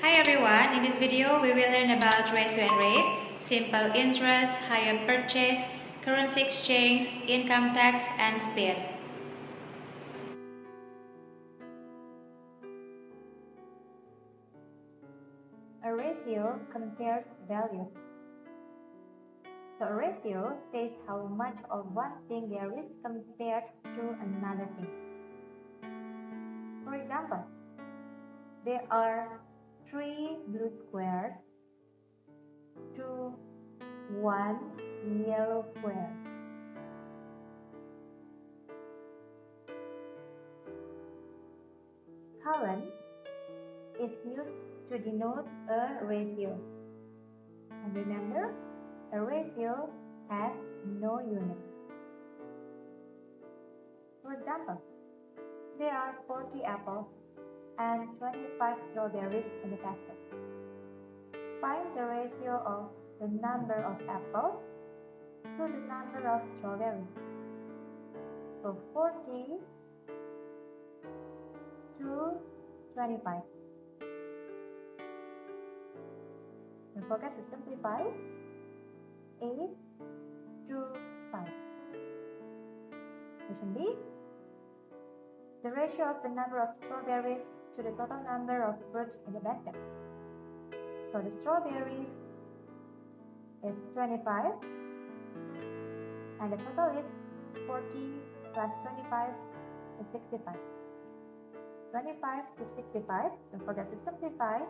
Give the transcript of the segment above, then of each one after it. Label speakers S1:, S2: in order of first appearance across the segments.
S1: Hi everyone, in this video we will learn about ratio and rate, simple interest, hire purchase, currency exchange, income tax, and speed. A ratio compares values. So a ratio says how much of one thing there is compared to another thing. For example, there are 3 blue squares to 1 yellow square. Column is used to denote a ratio. And remember, a ratio has no unit. For example, there are 40 apples and 25 strawberries in the basket. Find the ratio of the number of apples to the number of strawberries. So 40 to 25. Don't forget to simplify. 8 to 5. Question B. The ratio of the number of strawberries to the total number of fruits in the basket. So the strawberries is 25 and the total is 40 plus 25 is 65. 25 to 65, don't forget to simplify.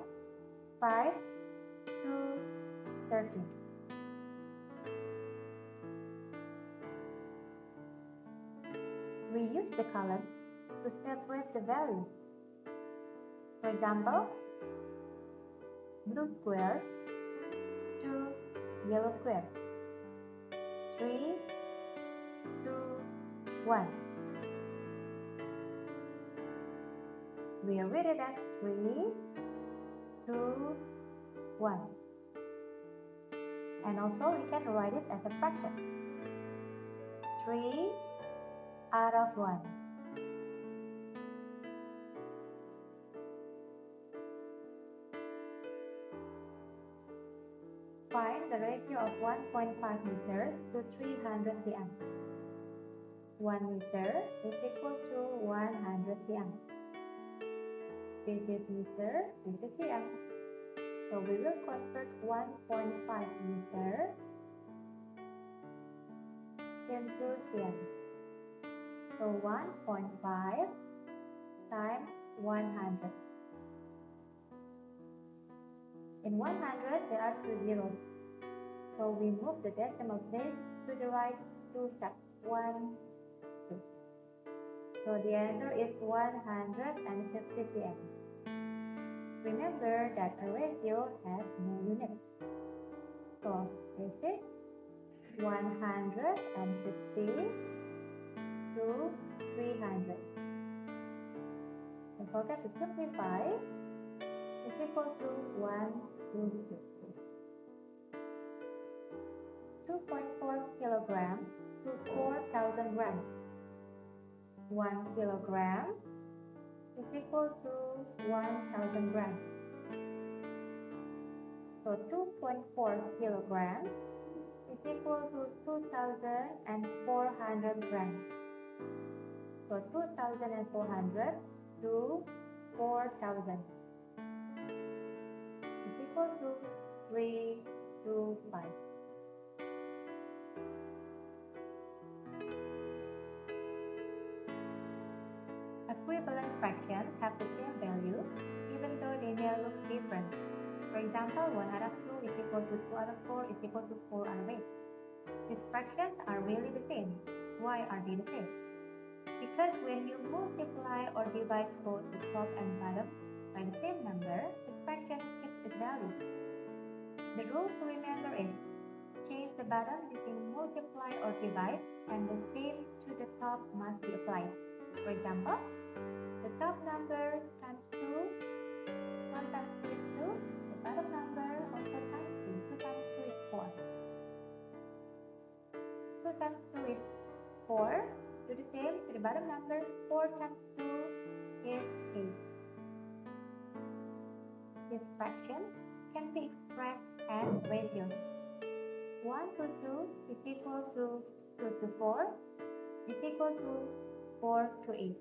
S1: 5 to 13. We use the column to separate the values. For example, blue squares to yellow square. 3 to 1. We read it as 3 to 1. And also we can write it as a fraction. 3 out of 1. Find the ratio of 1.5 meters to 300 cm. 1 meter is equal to 100 cm. This is meter, this is cm. So we will convert 1.5 meter into cm. So 1.5 times 100. In 100 there are 2 zeros. So we move the decimal place to the right 2 steps. 1, 2. So the answer is 150 cm. Remember that a ratio has no unit. So this is 150 to 300. Don't forget to simplify. Is equal to 1 to 2. 2.4 kilograms to 4,000 grams. 1 kilogram is equal to 1,000 grams. So 2.4 kilograms is equal to 2,400 grams. So 2,400 to 4,000 is equal to 3 to 5. Equivalent fractions have the same value even though they may look different. For example, 1 out of 2 is equal to 2 out of 4 is equal to 4 out of 8. These fractions are really the same. Why are they the same? Because when you multiply or divide both the top and bottom by the same number, the fraction keeps its value. The rule to remember is change the bottom using multiply or divide, and the same to the top must be applied. For example, the top number times 2, 1 times 2 is 2, the bottom number also times 2, 2 times 2 is 4. 2 times 2 is 4, do the same to the bottom number, 4 times 2 is 8. this fraction can be expressed as ratios. 1 to 2 is equal to 2 to 4 is equal to 4 to 8.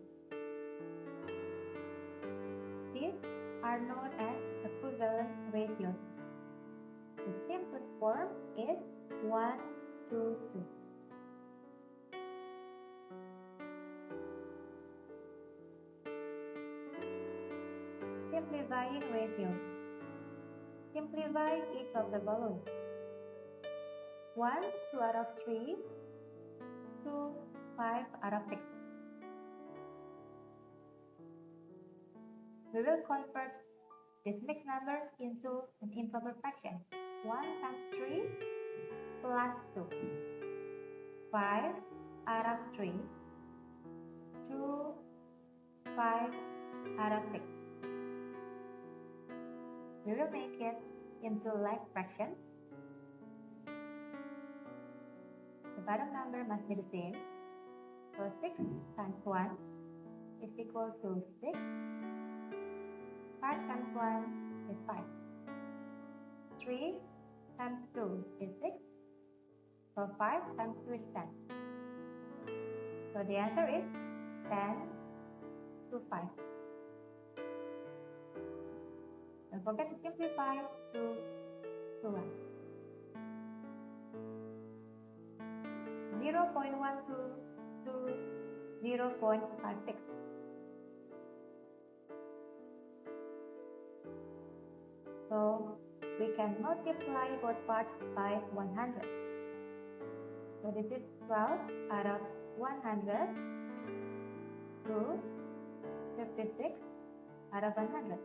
S1: These are known as equivalent ratios. The simplest form is 1 to 2. Simplifying ratios. Simplify each of the following. 1 2 out of 3, 2 5 out of 6. We will convert this mixed number into an improper fraction. 1 times 3 plus 2. 5 out of 3, 2 5 out of 6. We will make it into like fraction. The bottom number must be the same. So 6 times 1 is equal to 6. 5 times 1 is 5. 3 times 2 is 6. So 5 times 2 is 10. So the answer is 10 to 5. Don't forget to simplify to 1. 0.12 to 0.56. So we can multiply both parts by 100. So this is 12 out of 100 to 56 out of 100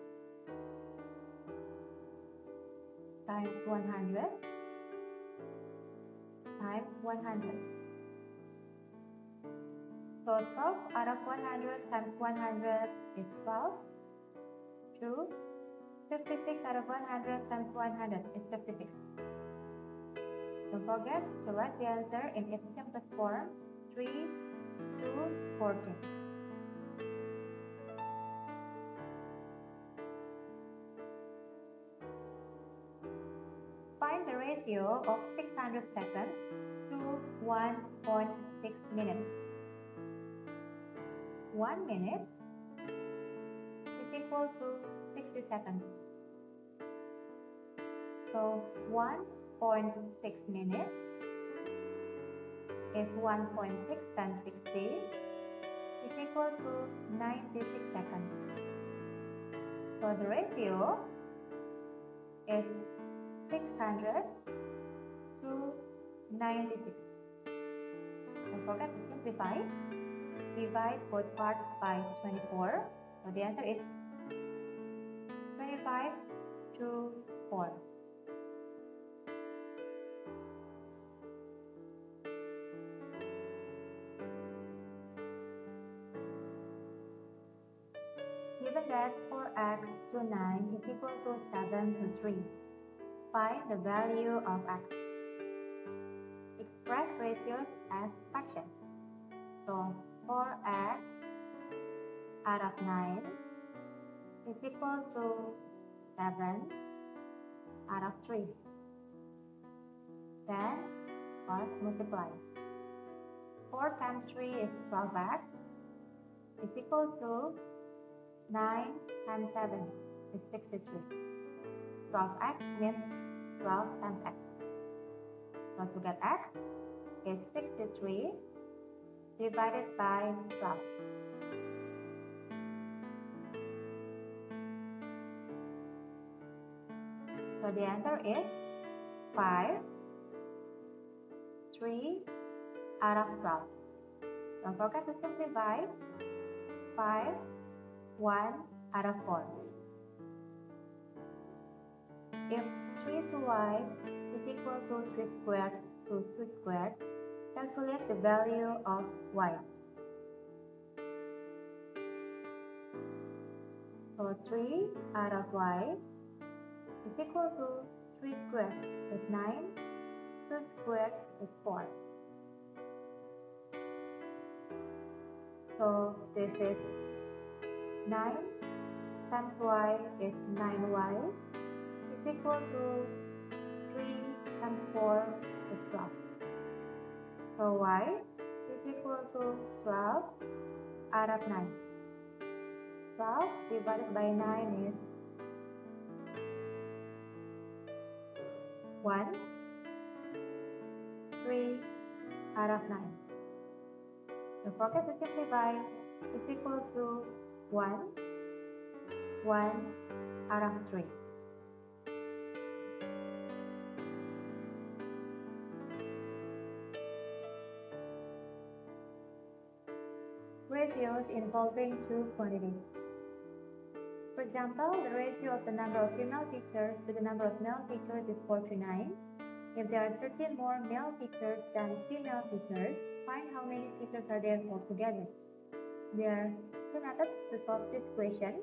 S1: times 100 times 100. So 12 out of 100 times 100 is 12. 2. 56 out of 100 times 100 is 56. Don't forget to write the answer in its simplest form, 3 to 14. Find the ratio of 600 seconds to 1.6 minutes. 1 minute is equal to 60 seconds. So 1.6 minutes is 1.6 times 60 is equal to 96 seconds. So the ratio is 600 to 96. Don't forget to simplify. Divide both parts by 24. So the answer is 25 to 4. Given that 4x to 9 is equal to 7 to 3, find the value of x. Express ratios as fractions. So 4x out of 9 is equal to 7 out of 3. Then let's multiply. 4 times 3 is 12x is equal to 9 times 7 is 63. 12x means 12 times x. So to get x is 63 divided by 12. So the answer is 5, 3 out of 12. Don't forget to simplify. 5, 1 out of 4. If 3 to y is equal to 3 squared to 2 squared, calculate the value of y. So 3 out of y is equal to 3 squared is 9, 2 squared is 4. So this is 9 times y is 9y is equal to 3 times 4 is 12. So y is equal to 12 add up 9. 12 divided by 9 is 1, 3 add up 9. Don't forget to simplify. Is equal to 1, 1 add up 3. Ratios involving two quantities. For example, the ratio of the number of female teachers to the number of male teachers is 4 to 9. If there are 13 more male teachers than female teachers, find how many teachers are there altogether. There are two methods to solve this equation.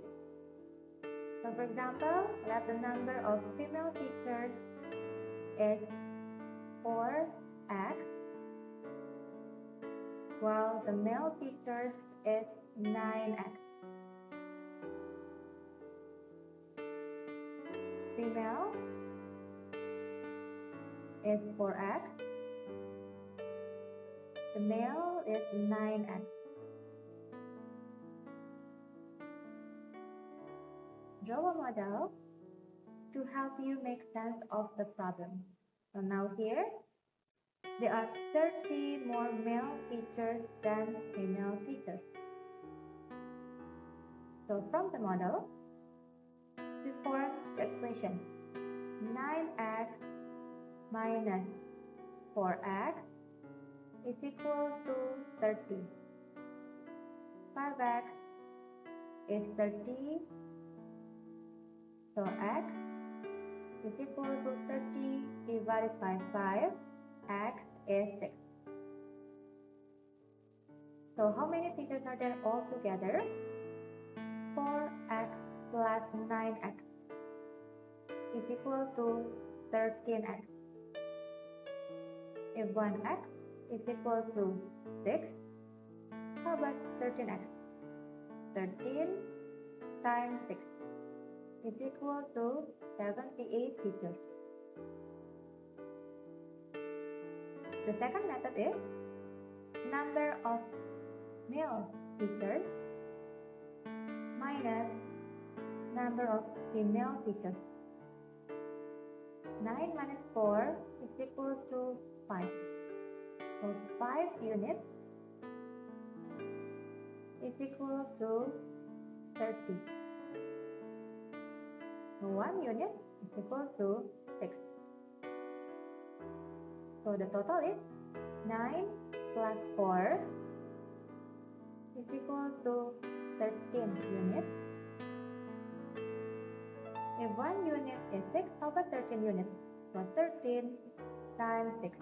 S1: So for example, let the number of female teachers is 4x, while the male teachers is 9x. Female is 4x. The male is 9x. Draw a model to help you make sense of the problem. So now here, there are 30 more male teachers than female teachers. So from the model, we form the equation 9x minus 4x is equal to 30. 5x is 30. So x is equal to 30 divided by 5. X is 6. So how many teachers are there altogether? 4x plus 9x is equal to 13x. If 1x is equal to 6, how about 13x? 13 times 6 is equal to 78 teachers. The second method is number of male teachers minus number of female teachers. 9 minus 4 is equal to 5. So 5 units is equal to 30. So 1 unit is equal to 6. So the total is 9 plus 4 is equal to 13 units. If 1 unit is 6, how about 13 units? So 13 times 6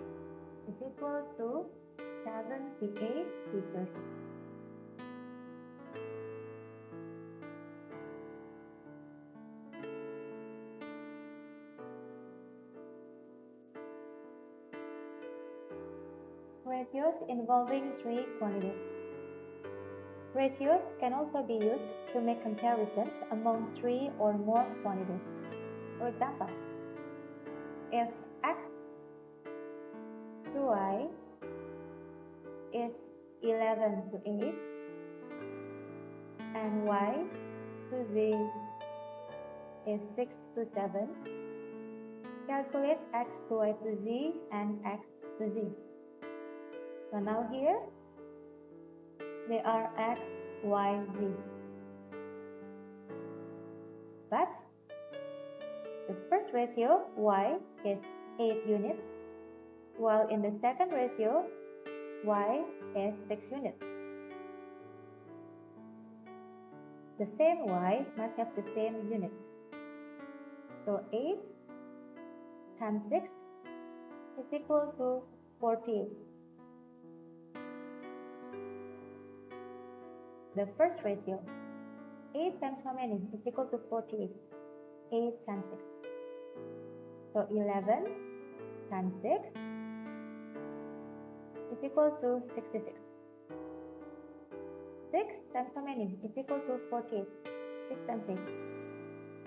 S1: is equal to 78 teachers. Ratios involving three quantities. Ratios can also be used to make comparisons among three or more quantities. For example, if x to y is 11 to 8 and y to z is 6 to 7, calculate x to y to z and x to z. So now here, they are x, y, z. But the first ratio, y, is 8 units, while in the second ratio, y is 6 units. The same y must have the same units. So 8 times 6 is equal to 48. The first ratio, 8 times how many is equal to 48? 8 times 6. So 11 times 6 is equal to 66. 6 times how many is equal to 48? 6 times 8.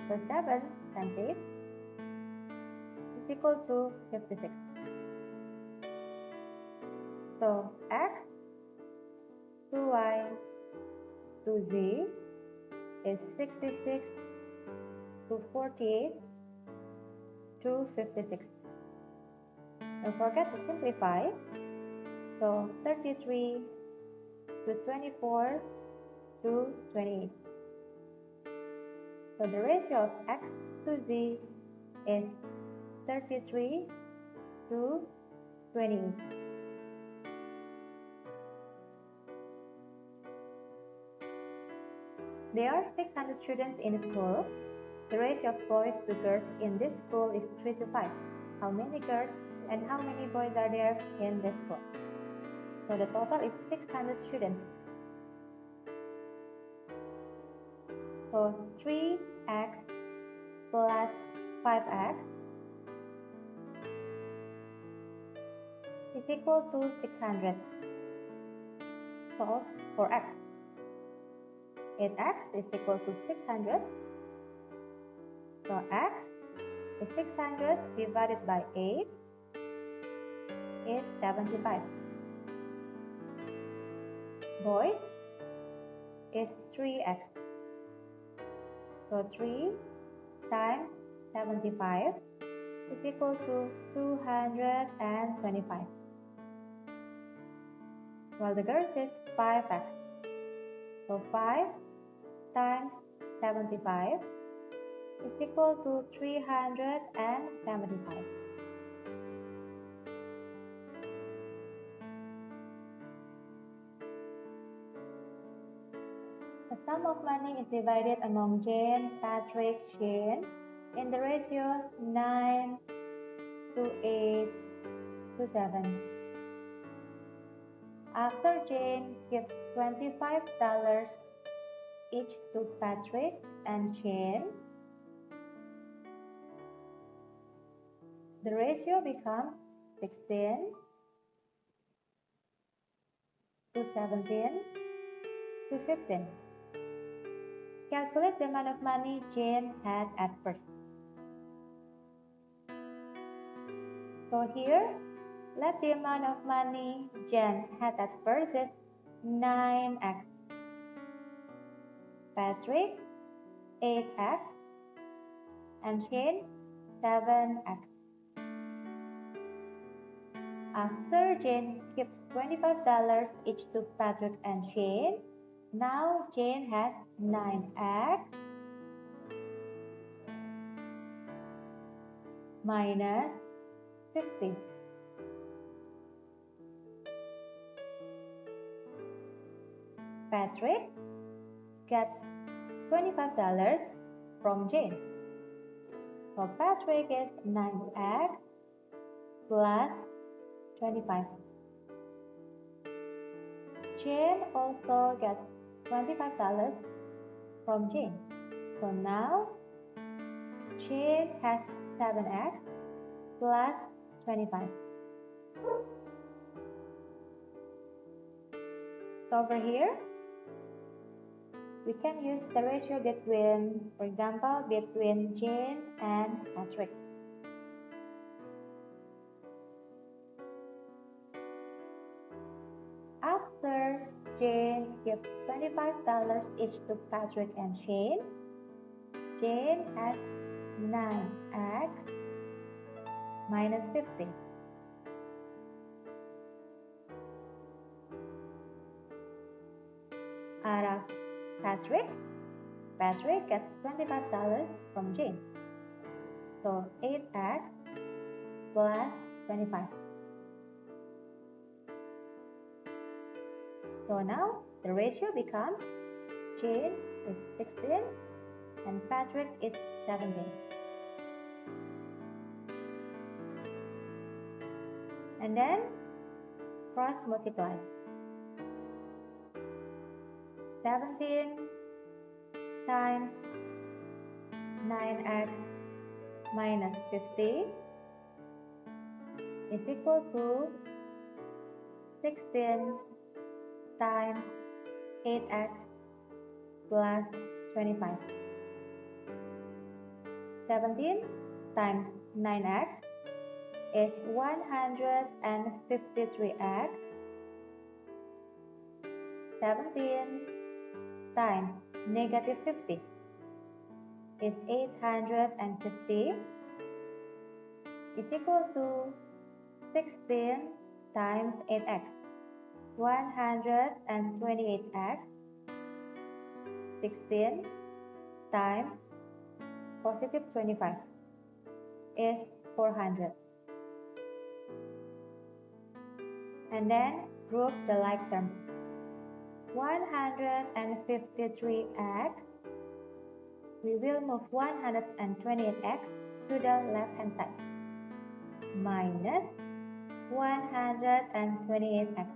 S1: So 7 times 8 equal to 56. So x to y to z is 66 to 48 to 56. Don't forget to simplify. So 33 to 24 to 28. So the ratio of x to z is 33 to 28. There are 600 students in school. The ratio of boys to girls in this school is 3 to 5. How many girls and how many boys are there in this school? So the total is 600 students. So 3x plus 5x is equal to 600. Solve for x. 8x is equal to 600. So x is 600 divided by 8 is 75. Boys is 3x. So 3 times 75 is equal to 225. While the girls is 5x. So 5 times 75 is equal to 375. The sum of money is divided among Jane, Patrick, Shane in the ratio 9 to 8 to 7. After Jane gives $25 each to Patrick and Shane, the ratio becomes 16 to 17 to 15. Calculate the amount of money Jane had at first. So here, let the amount of money Jane had at first is 9x. Patrick, 8x. And Shane, 7x. After Jane gives $25 each to Patrick and Shane, now Jane has 9x minus 50. Patrick gets $25 from Jane. So Patrick is 9x plus 25. Jane also gets $25 from Jane. So now Jane has 7x plus 25. So over here, we can use the ratio between, for example, between Jane and Patrick. After Jane gives $25 each to Patrick and Shane, Jane has 9x minus 50. Out of Patrick gets $25 from Jane. So 8x plus 25. So now the ratio becomes Jane is 16 and Patrick is 17. And then cross multiply. 17 times 9x minus 50 is equal to 16 times 8x plus 25. 17 times 9x is 153x. 17 times negative 50 is 850 is equal to 16 times 8x. 128x. 16 times positive 25 is 400. And then group the like terms. 153x, we will move 128x to the left hand side, minus 128x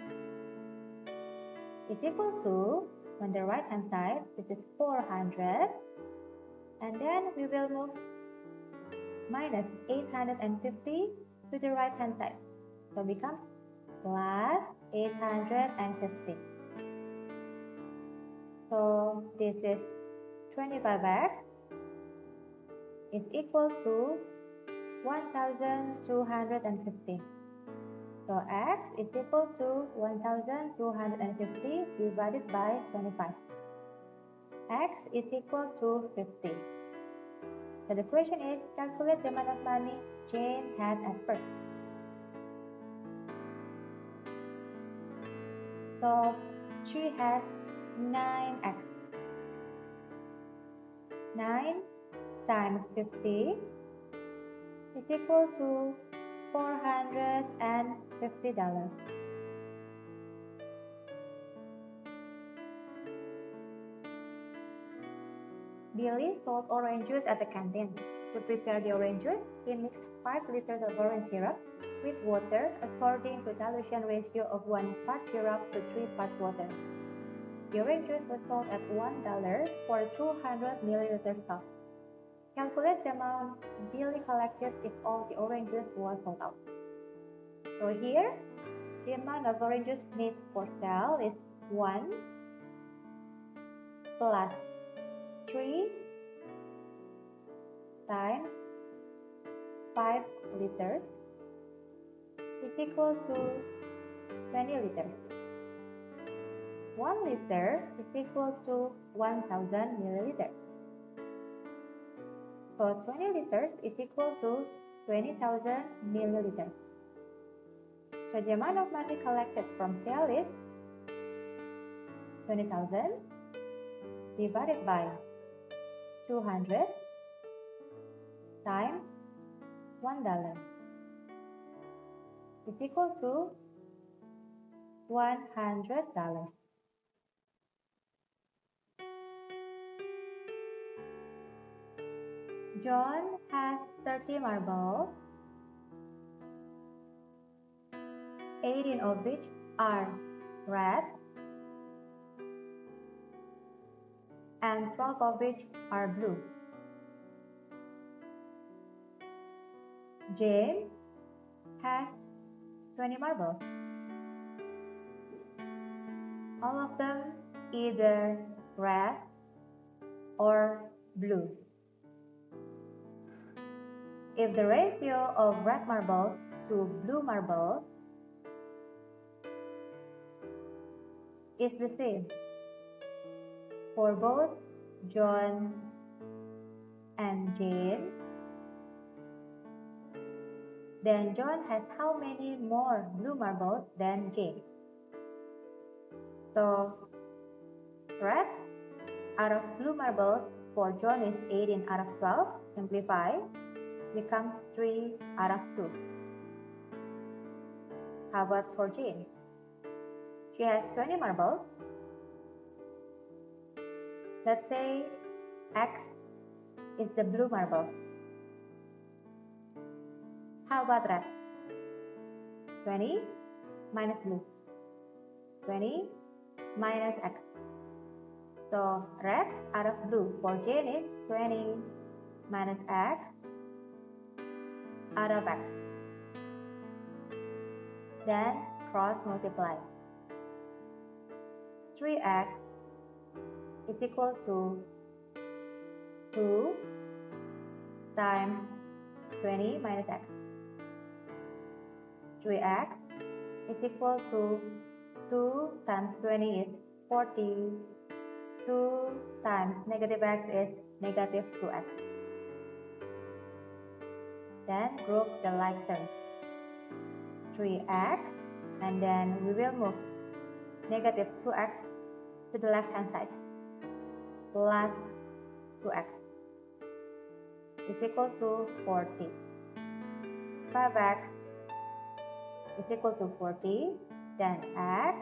S1: is equal to, on the right hand side, this is 400, and then we will move minus 850 to the right hand side, so becomes plus 850. So this is 25x is equal to 1250. So x is equal to 1250 divided by 25. X is equal to 50. So the question is, calculate the amount of money Jane had at first. So she has 9x. 9 times 50 is equal to $450. Billy sold orange juice at the canteen. To prepare the orange juice, he mixed 5 liters of orange syrup with water according to dilution ratio of 1 part syrup to 3 parts water. The orange juice was sold at $1 for 200 milliliters stock. Calculate the amount Billy collected if all the orange juice was sold out. So here, the amount of orange juice made for sale is 1 plus 3 times 5 liters is equal to 20 liters. 1 liter is equal to 1000 milliliters. So 20 liters is equal to 20,000 milliliters. So the amount of money collected from sale is 20,000 divided by 200 times $1 is equal to $100. John has 30 marbles, 18 of which are red and 12 of which are blue. James has 20 marbles. All of them either red or blue. If the ratio of red marbles to blue marbles is the same for both John and Jane, then John has how many more blue marbles than Jane? So, red out of blue marbles for John is 18 out of 12. Simplify, becomes 3 out of 2. How about for Jane? She has 20 marbles. Let's say X is the blue marble. How about red? 20 minus blue. 20 minus X. So red out of blue for Jane is 20 minus X out of X. Then cross multiply. 3x is equal to 2 times 20 minus x. 3x is equal to 2 times 20 is 40. 2 times negative x is negative 2x. Then group the like terms. 3x, and then we will move negative 2x to the left hand side. Plus 2x is equal to 40. 5x is equal to 40. Then x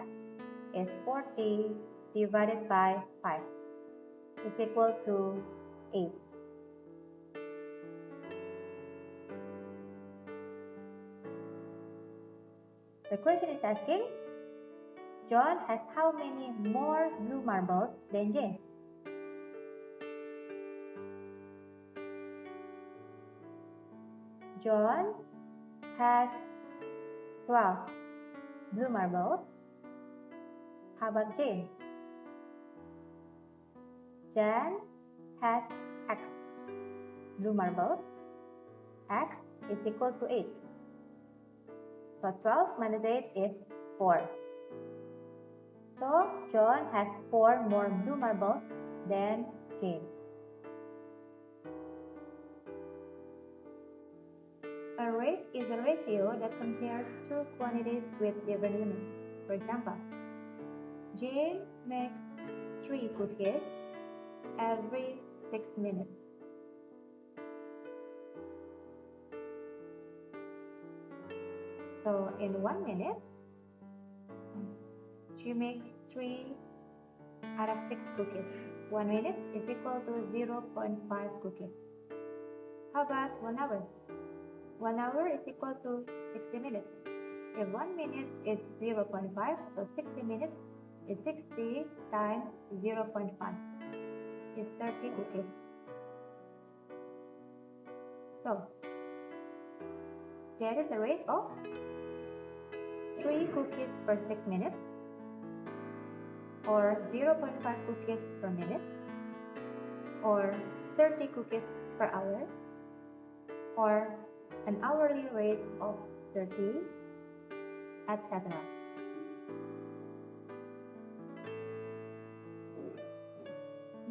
S1: is 40 divided by 5 is equal to 8. The question is asking, John has how many more blue marbles than Jane? John has 12 blue marbles. How about Jane? Jan has x blue marbles. X is equal to 8. So 12 minus 8 is 4. So John has 4 more blue marbles than Jane. A rate is a ratio that compares two quantities with different units. For example, Jane makes 3 cookies every 6 minutes. So in 1 minute, she makes 3 out of 6 cookies. 1 minute is equal to 0.5 cookies. How about 1 hour? 1 hour is equal to 60 minutes. If 1 minute is 0.5, so 60 minutes is 60 times 0.5 is 30 cookies. So, there is a rate of 3 cookies per 6 minutes, or 0.5 cookies per minute, or 30 cookies per hour, or an hourly rate of 30, etc.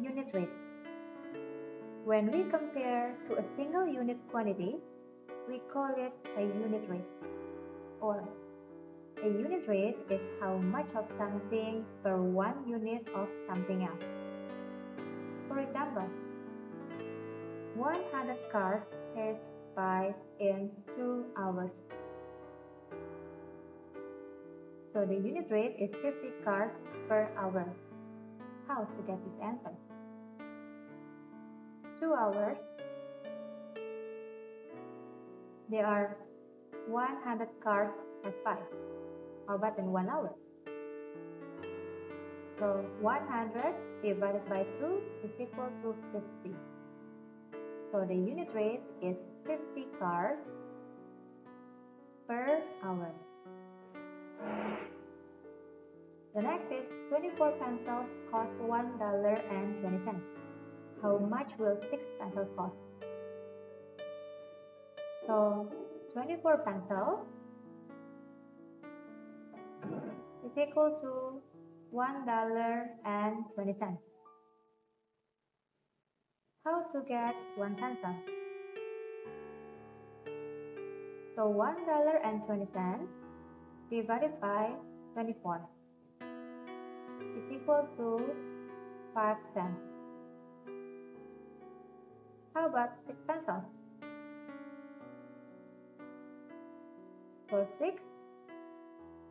S1: Unit rate. When we compare to a single unit quantity, we call it a unit rate. Or a unit rate is how much of something per 1 unit of something else. For example, 100 cars pass by in 2 hours. So the unit rate is 50 cars per hour. How to get this answer? 2 hours, there are 100 cars pass by. How about in 1 hour? So 100 divided by 2 is equal to 50. So the unit rate is 50 cars per hour. The next is 24 pencils cost $1.20. How much will 6 pencils cost? So 24 pencils is equal to $1.20. How to get 1 pencil? So $1.20 divided by 24 is equal to 5 cents. How about 6 pencils? So 6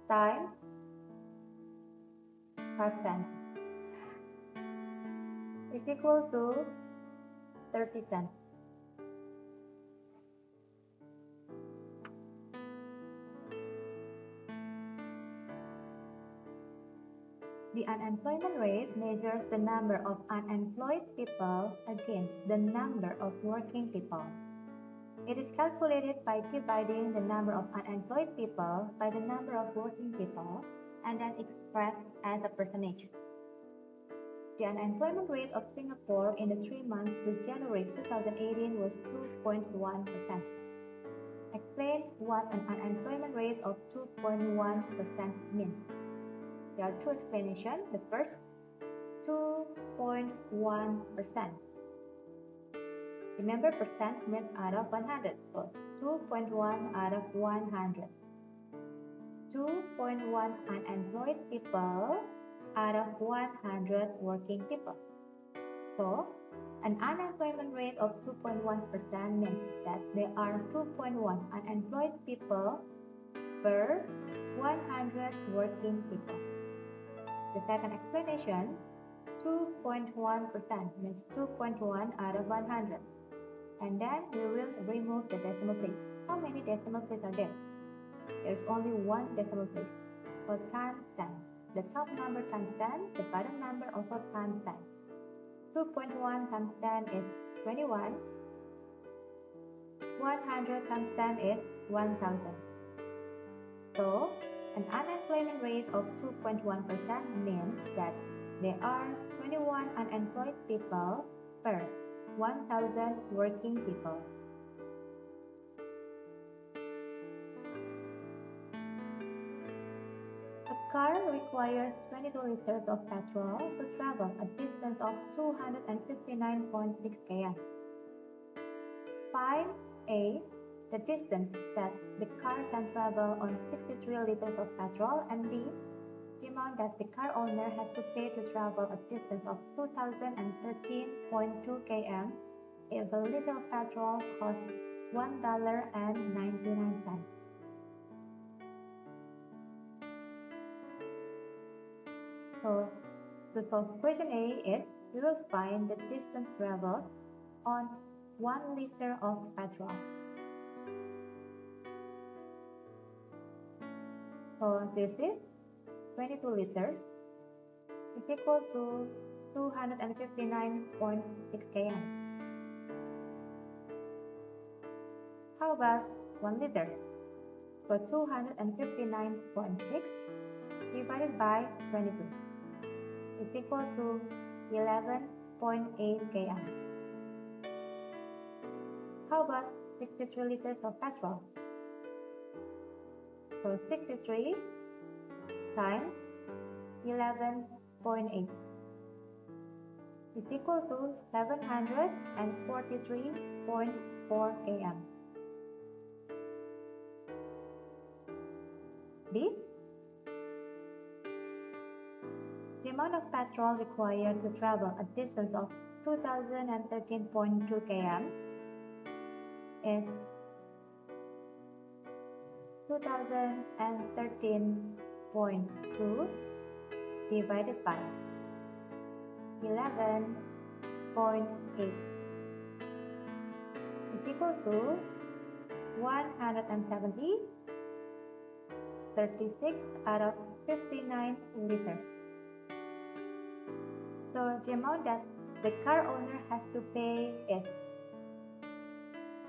S1: times 5 cents is equal to 30 cents. The unemployment rate measures the number of unemployed people against the number of working people. It is calculated by dividing the number of unemployed people by the number of working people and then expressed as a percentage. The unemployment rate of Singapore in the 3 months to January 2018 was 2.1%. explain what an unemployment rate of 2.1% means. There are two explanations. The first, 2.1%. Remember, percent means out of 100, so 2.1 out of 100. 2.1 unemployed people out of 100 working people. So, an unemployment rate of 2.1% means that there are 2.1 unemployed people per 100 working people. The second explanation, 2.1% means 2.1 out of 100. And then we will remove the decimal place. How many decimal places are there? There's only one decimal place. So times 10. The top number times 10, the bottom number also times 10. 2.1 times 10 is 21. 100 times 10 is 1000. So, an unemployment rate of 2.1% means that there are 21 unemployed people per 1,000 working people. A car requires 22 liters of petrol to travel a distance of 259.6 km. Find A, the distance that the car can travel on 63 liters of petrol, and B, the amount that the car owner has to pay to travel a distance of 2013.2 km if a liter of petrol costs $1.99. So, to solve question A is, we will find the distance traveled on 1 liter of petrol. So, this is 22 liters is equal to 259.6 km. How about 1 liter? So 259.6 divided by 22 is equal to 11.8 km. How about 63 liters of petrol? So 63 times 11.8 is equal to 743.4 km. B, the amount of petrol required to travel a distance of 2013.2 km is 2013.2 divided by 11.8 is equal to 170, 36 out of 59 liters. So the amount that the car owner has to pay is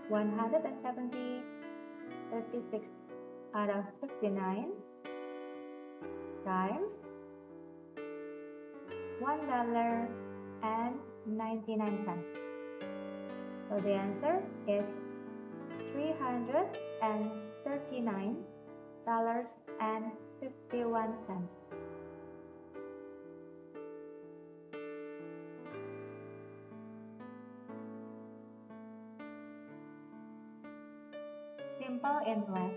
S1: 170, 36 out of 59 times $1.99. So the answer is $339.51. Simple interest.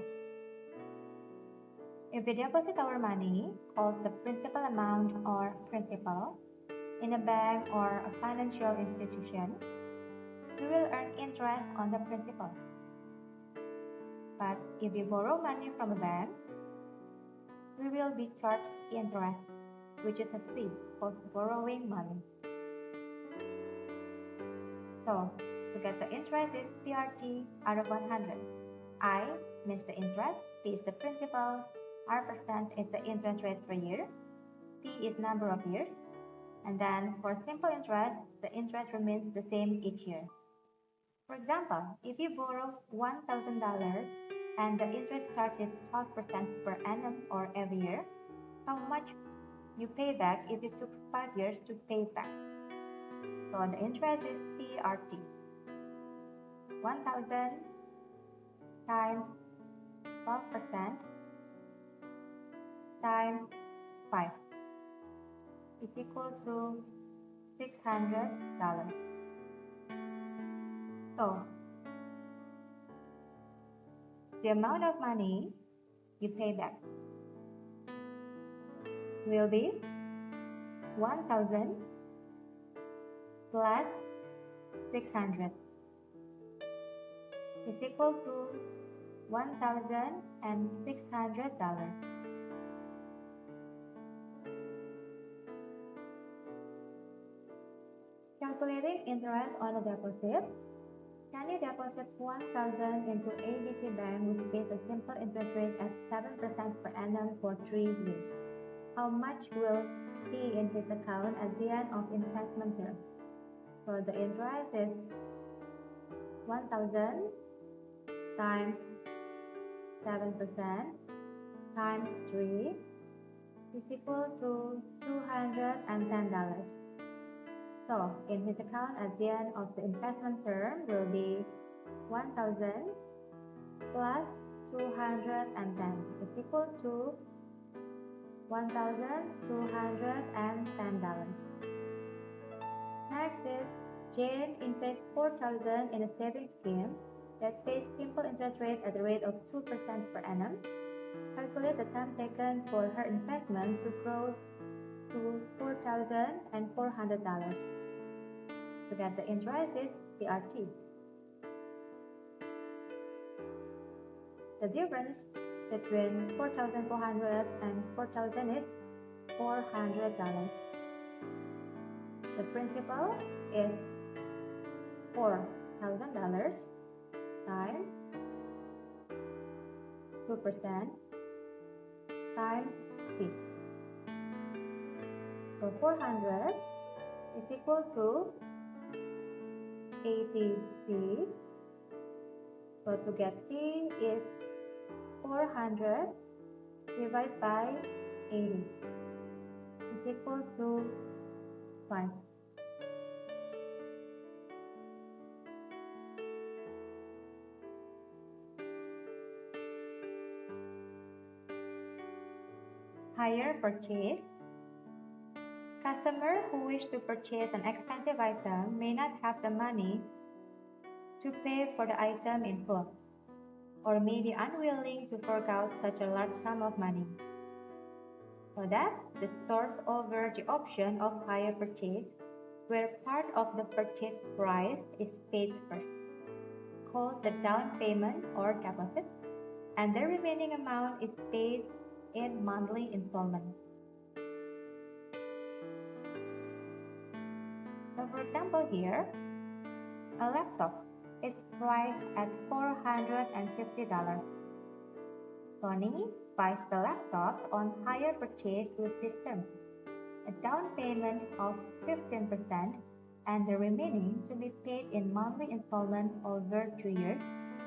S1: If we deposit our money, called the principal amount or principal, in a bank or a financial institution, we will earn interest on the principal. But if we borrow money from a bank, we will be charged interest, which is a fee for borrowing money. So, to get the interest is PRT out of 100. I means the interest, P is the principal, R% is the interest rate per year, T is number of years, and then for simple interest, the interest remains the same each year. For example, if you borrow $1,000 and the interest charge is 12% per annum or every year, how much you pay back if it took 5 years to pay back? So the interest is PRT. 1,000 times 12% times 5 is equal to $600. So, the amount of money you pay back will be 1,000 plus 600 is equal to $1,600. Calculating interest on a deposit. Kenny deposits 1,000 into ABC Bank, which pays a simple interest rate at 7% per annum for 3 years. How much will be in his account at the end of investment term? So the interest is 1,000 times 7% times 3 is equal to $210. So, in his account at the end of the investment term will be 1,000 plus 210 is equal to $1,210. Next is Jane invests 4,000 in a savings scheme that pays simple interest rate at the rate of 2% per annum. Calculate the time taken for her investment to grow to $4,400. To get the interest is CRT. The difference between 4,400 and 4,000 is $400. The principal is $4,000 times 2% times 3. So 400 is equal to 80C. So to get C is 400 divided by 80 is equal to 5. Hire purchase. Customers who wish to purchase an expensive item may not have the money to pay for the item in full, or may be unwilling to fork out such a large sum of money. For that, the stores offer the option of hire purchase, where part of the purchase price is paid first, called the down payment or deposit, and the remaining amount is paid in monthly installments. So for example here, a laptop is priced at $450. Sony buys the laptop on hire purchase with this term, a down payment of 15% and the remaining to be paid in monthly installments over 3 years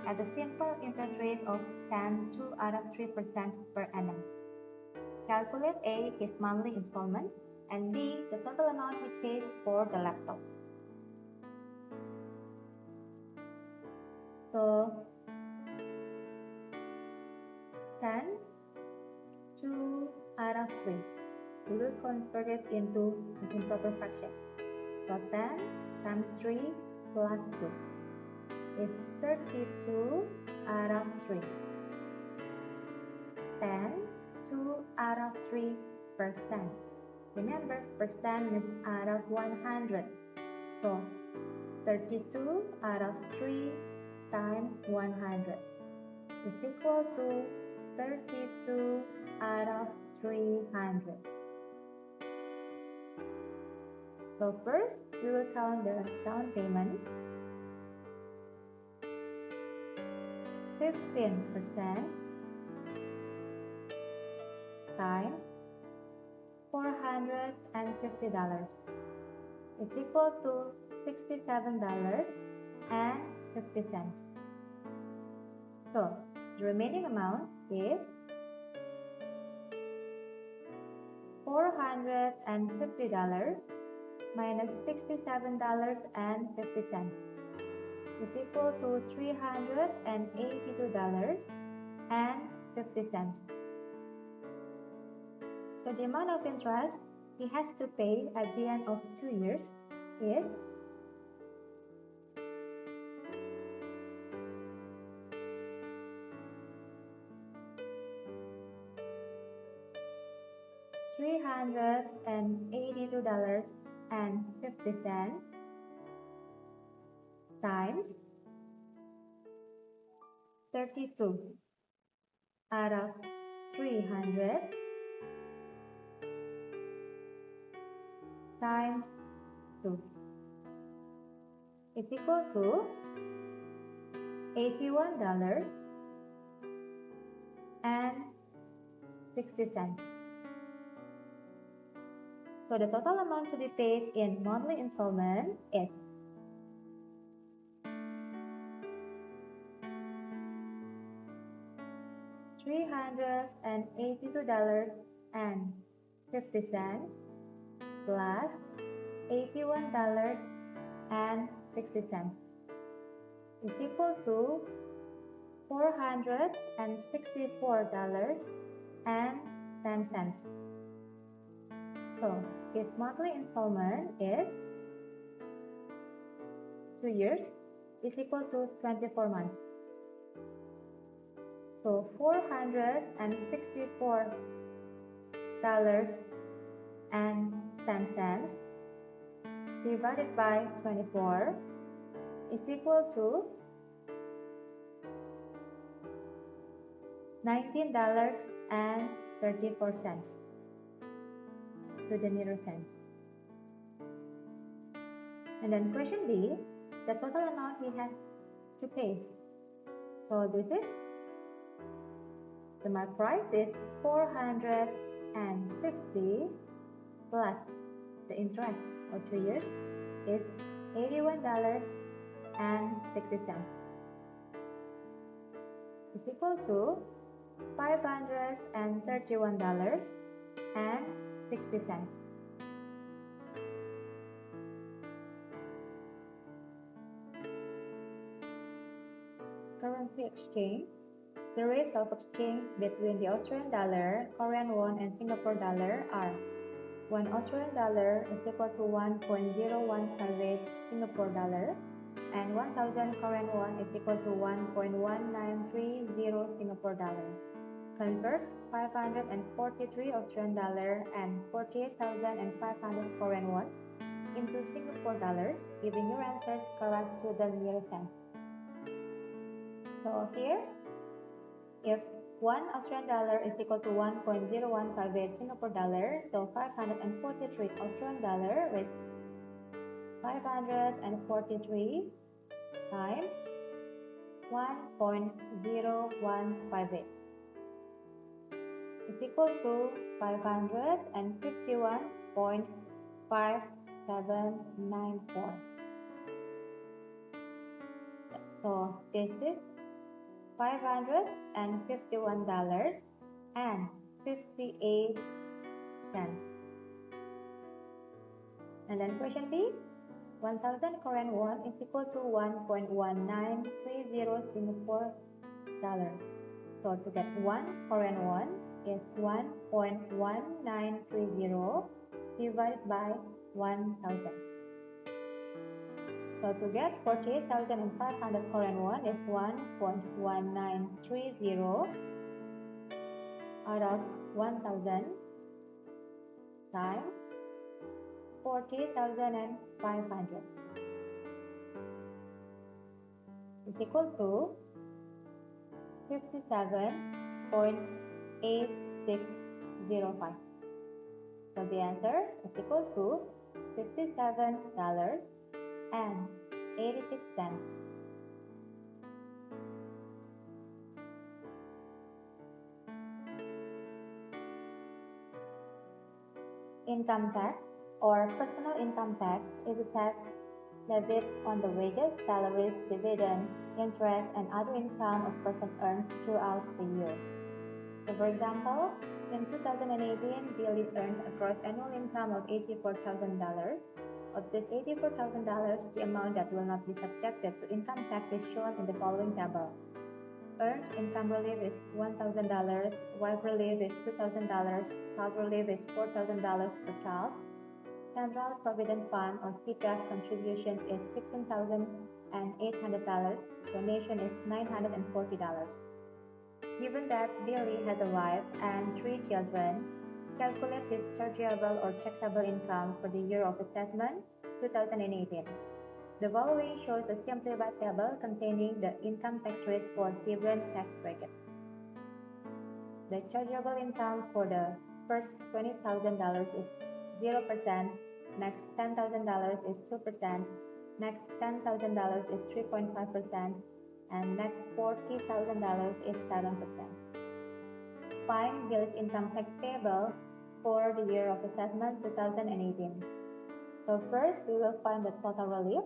S1: at a simple interest rate of 2/3% per annum. Calculate A, his monthly installment, and B, the total amount he paid for the laptop. So 10 2/3. We will convert it into improper fraction. So 10 times 3 plus 2 is 32/3. 10 2/3%. Remember, percent is out of 100. So 32/3 times 100 is equal to 32/300. So first, we will count the down payment. 15% times $450 is equal to $67.50. So the remaining amount is $450 minus $67.50 is equal to $382 and 50 cents. So the amount of interest he has to pay at the end of 2 years is $382.50 times 32 out of 300 times 2 is equal to $81.60. So the total amount to be paid in monthly installment is $382.50 plus $81.60 is equal to $464.10. So his monthly installment is 2 years is equal to 24 months. So $464.10 divided by 24 is equal to $19.34 to the nearest cent. And then question B, the total amount he has to pay. So this is the mark price is 450 plus the interest for 2 years is $81.60 is equal to $531.60. Currency exchange. The rate of exchange between the Australian dollar, Korean won, and Singapore dollar are 1 Australian dollar is equal to 1.0158 Singapore dollar, and 1,000 Korean won is equal to 1.1930 Singapore dollar. Convert 543 Australian dollar and 48,500 Korean won into Singapore dollars, giving your answers correct to the nearest cent. So here, if 1 Australian dollar is equal to 1.0158 Singapore dollar, so 543 Australian dollar with 543 times 1.0158 is equal to 551.5794. So this is $551.58. And then question B, 1,000 Korean won is equal to 1.1930 Singapore dollar. So to get 1 Korean won is 1.1930 divided by 1,000. So to get 48,500 Korean won is 1.1930 out of 1,000 times 48,500 is equal to 57.8605. So the answer is equal to $57.86. Income tax or personal income tax is a tax levied on the wages, salaries, dividends, interest, and other income a person earns throughout the year. So for example, in 2018, Billy earned a gross annual income of $84,000. Of this $84,000, the amount that will not be subjected to income tax is shown in the following table. Earned income relief is $1,000, wife relief is $2,000, child relief is $4,000 per child. Central Provident Fund or CPF contributions is $16,800. Donation is $940. Given that Billy has a wife and 3 children, calculate his chargeable or taxable income for the year of assessment 2018. The following shows a simplified table containing the income tax rates for different tax brackets. The chargeable income for the first $20,000 is 0%, next $10,000 is 2%, next $10,000 is 3.5%, and next $40,000 is 7%. Find Billy's income tax payable for the year of assessment 2018. So first, we will find the total relief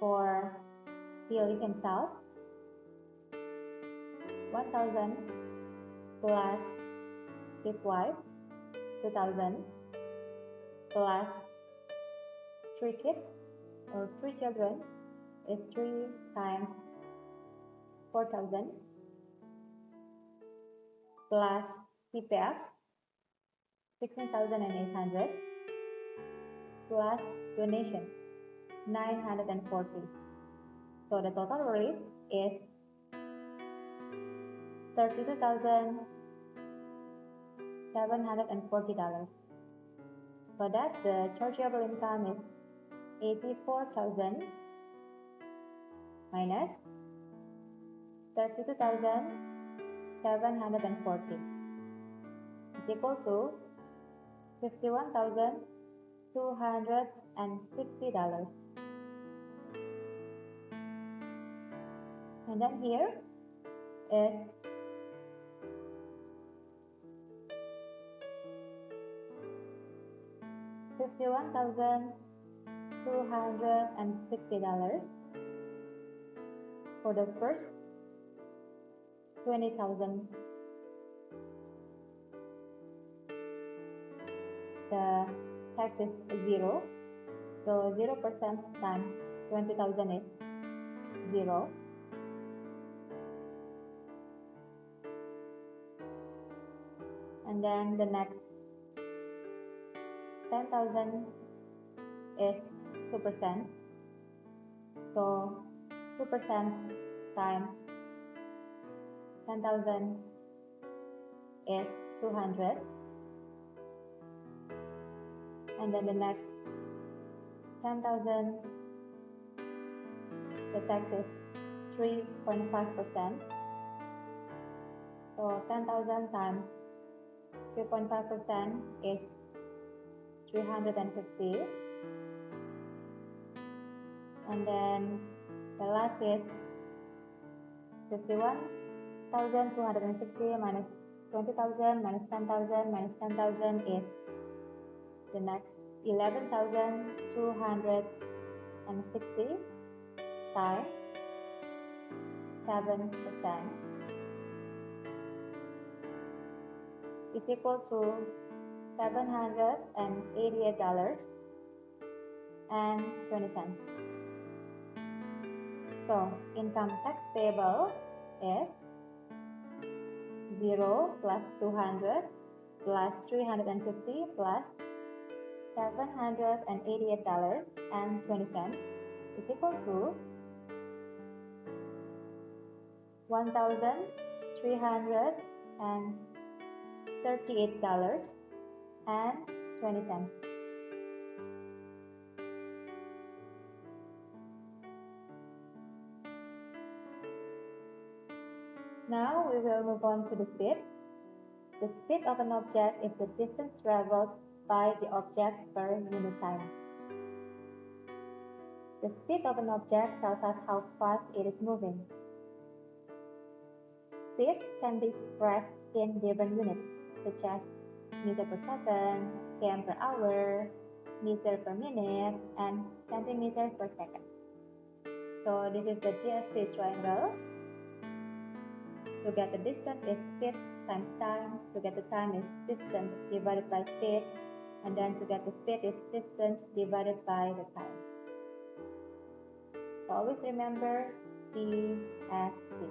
S1: for Billy himself, 1,000 plus his wife, 2,000 plus 3 kids or 3 children is 3 times 4,000 plus CPF 16,800 plus donation 940. So the total relief is $32,740. So that the chargeable income is 84,000 minus 32,740 is equal to $51,260. And then here is $51,260 for the first 20,000. The tax is 0, so 0% times 20,000 is 0. And then the next 10,000 is 2%. So 2% times 10,000 is 200. And then the next 10,000, the tax is 3.5%. So 10,000 times 3.5% is 350. And then the last is 51,260 minus 20,000 minus 10,000 minus 10,000 is the next 11,260 times 7% is equal to $788.20. So income tax payable is 0 plus 200 plus 350 plus $788.20 is equal to $1,338.20. Now we will move on to the speed. The speed of an object is the distance traveled by the object per unit time. The speed of an object tells us how fast it is moving. Speed can be expressed in different units, such as meter per second, km per hour, meter per minute, and centimeter per second. So this is the GST triangle. To get the distance is speed times time. To get the time is distance divided by speed. And then to get the speed is distance divided by the time. So always remember DST.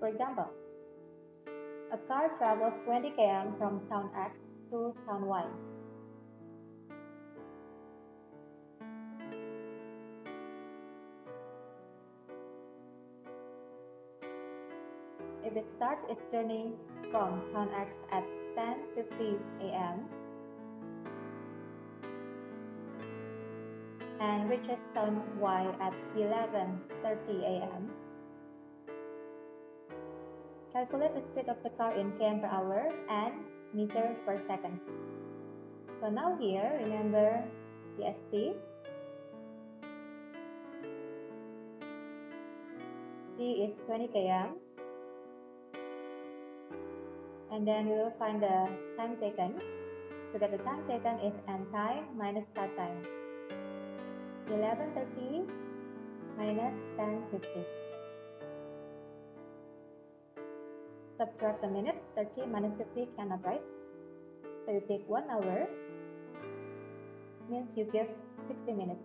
S1: example, a car travels 20 km from town X to town Y. If it starts its journey from town X at 10:50 a.m. and reaches town Y at 11:30 a.m., calculate the speed of the car in km per hour and meter per second. So now here, remember the ST. T is 20 km. And then we will find the time taken. So that the time taken is end time minus start time. 11:30 minus 10:50. Subtract the minutes. 30 minus 50 cannot write. So you take 1 hour. Means you give 60 minutes.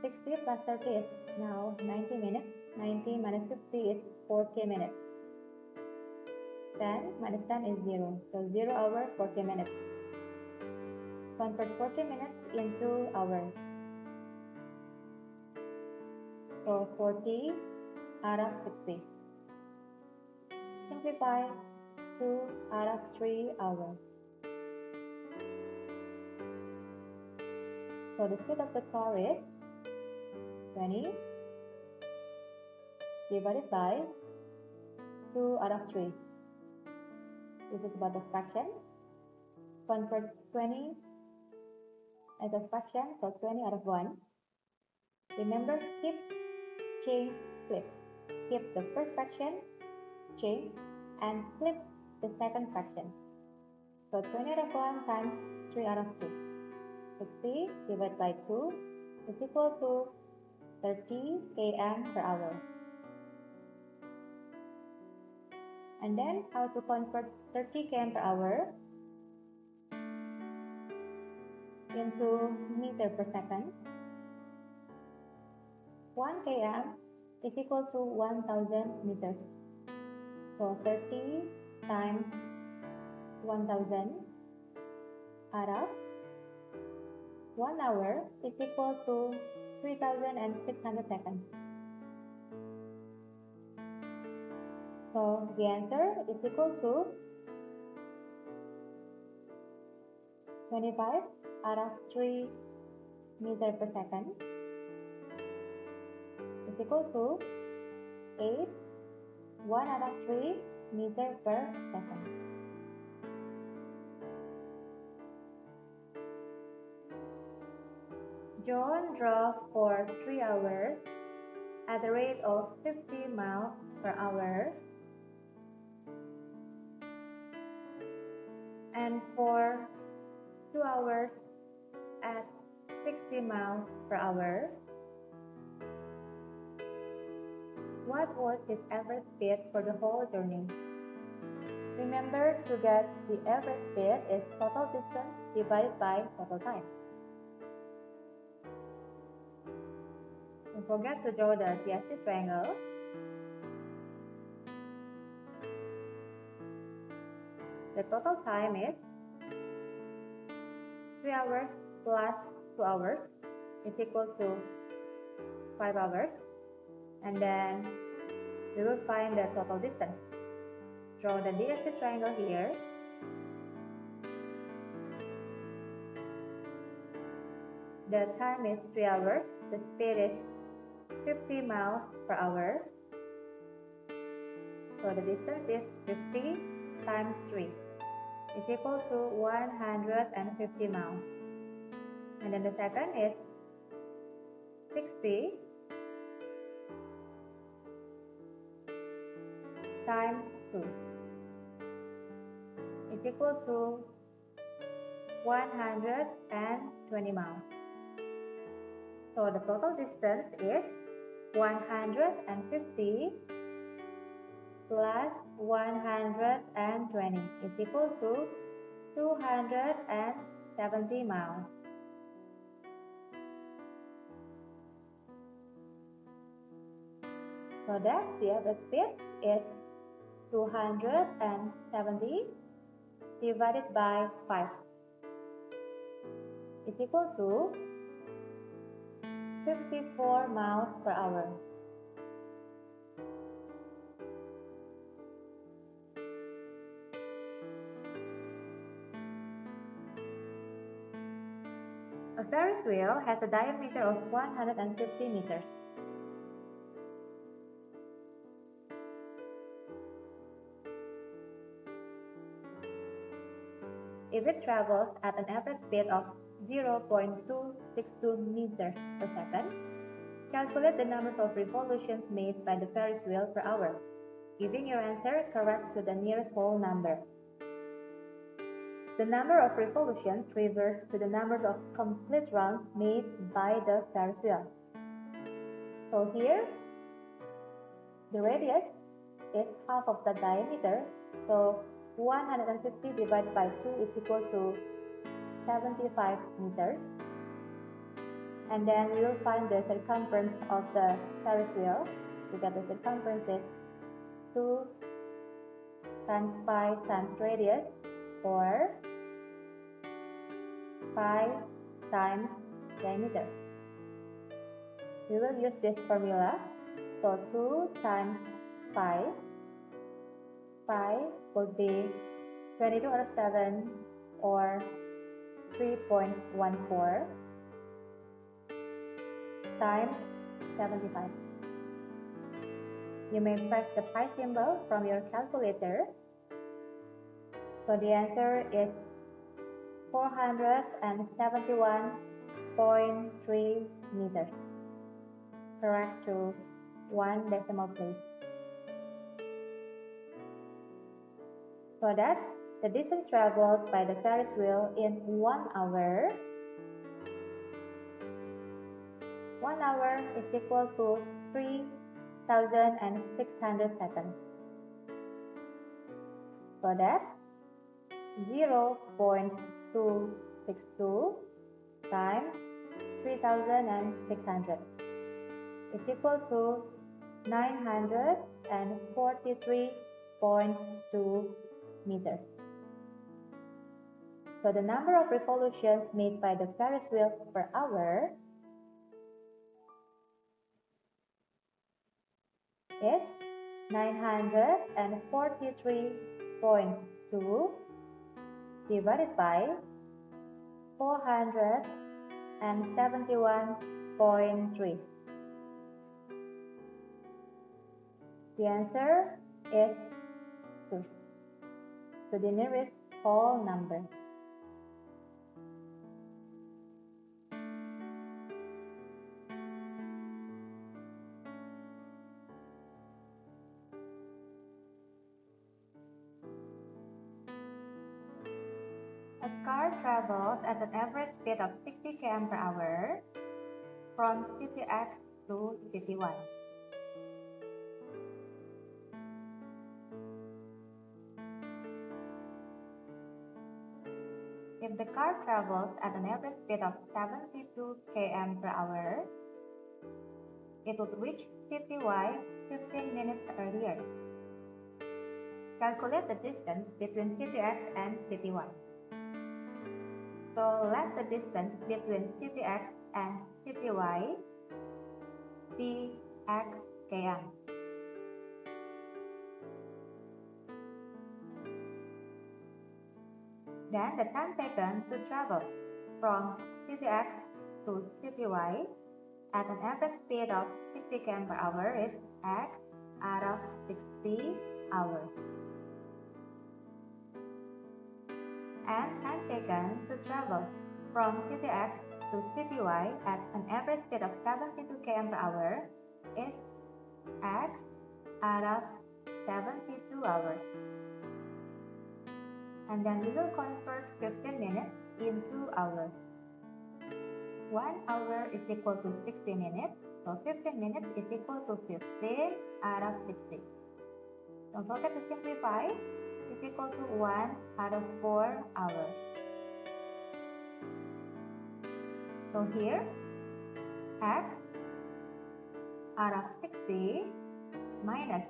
S1: 60 plus 30 is now 90 minutes. 90 minus 50 is 40 minutes. 10 minus 10 is 0. So 0 hour, 40 minutes. Convert 40 minutes into hours. So 40 out of 60. Simplify 2 out of 3 hours. So the speed of the car is 20 divided by 2 out of 3. This is about the fraction. Convert 20 as a fraction, so 20 out of 1. Remember, keep, change, flip. Keep the first fraction, change, and flip the second fraction. So 20 out of 1 times 3 out of 2. 60 divided by 2 is equal to 30 km per hour. And then how to convert 30 km per hour into meter per second? 1 km is equal to 1000 meters. So 30 times 1000 out of 1 hour is equal to 3600 seconds. So the answer is equal to 25 out of 3 meter per second is equal to 8, 1 out of 3 meter per second. John drove for 3 hours at the rate of 50 miles per hour and for 2 hours at 60 miles per hour. What was his average speed for the whole journey? Remember, to get the average speed is total distance divided by total time. Don't forget to draw the GST triangle. The total time is 3 hours plus 2 hours is equal to 5 hours. And then we will find the total distance. Draw the DST triangle here. The time is 3 hours. The speed is 50 miles per hour. So the distance is 50 times 3 is equal to 150 miles. And then the second is 60 times 2 is equal to 120 miles. So the total distance is 150 plus 120 is equal to 270 miles. So that the average speed is 270 divided by 5 is equal to 54 miles per hour. A Ferris wheel has a diameter of 150 meters. If it travels at an average speed of 0.262 meters per second, calculate the numbers of revolutions made by the Ferris wheel per hour, giving your answer correct to the nearest whole number. The number of revolutions refers to the number of complete rounds made by the Ferris wheel. So here, the radius is half of the diameter, so 150 divided by 2 is equal to 75 meters. And then we will find the circumference of the Ferris wheel. We get the circumference is 2 times 5 times radius, or 5 times diameter. We will use this formula. So 2 times 5 would be 22 out of 7, or 3.14 times 75. You may press the pi symbol from your calculator. So the answer is 471.3 meters. Correct to 1 decimal place. So that the distance traveled by the Ferris wheel in 1 hour, 1 hour is equal to 3,600 seconds. So that 0.262 times 3,600 is equal to 943.2 meters. So the number of revolutions made by the Ferris wheel per hour is 943.2 divided by 471.3. The answer is 2. So the nearest whole number. A car travels at an average speed of 60 km per hour from city X to city Y. If the car travels at an average speed of 72 km per hour, it would reach city Y 15 minutes earlier. Calculate the distance between city X and city Y. So let the distance between city X and city Y be X km. Then the time taken to travel from city X to city Y at an average speed of 60 km per hour is X out of 60 hours. And time taken to travel from city X to city Y at an average speed of 72 km per hour is X out of 72 hours. And then we will convert 15 minutes into hours. 1 hour is equal to 60 minutes, so 15 minutes is equal to 15 out of 60. Don't forget to simplify. Is equal to 1 out of 4 hours. So here, X out of 60 minus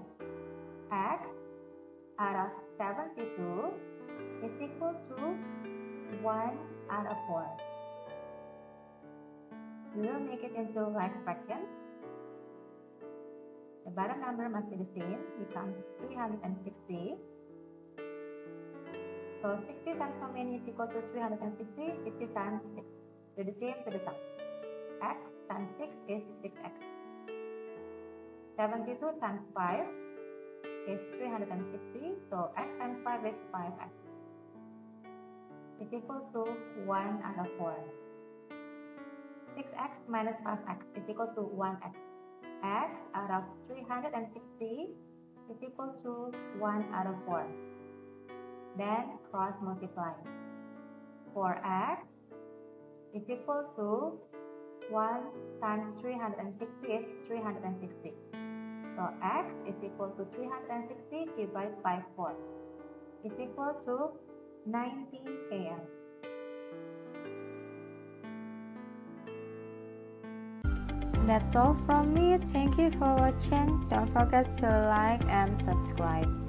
S1: x out of 72 is equal to 1 out of 4. We will make it into like fractions. The bottom number must be the same, becomes 360. So 60 times how many is equal to 360? 60 times 6. Do the same to the top. X times 6 is 6x. 72 times 5 is 360. So x times 5 is 5x. Is equal to 1 out of 4. 6x minus 5x is equal to 1x. X out of 360 is equal to 1 out of 4. Then cross multiply. 4x is equal to 1 times 360 is 360. So x is equal to 360 divided by 4 is equal to 90 km.
S2: That's all from me. Thank you for watching. Don't forget to like and subscribe.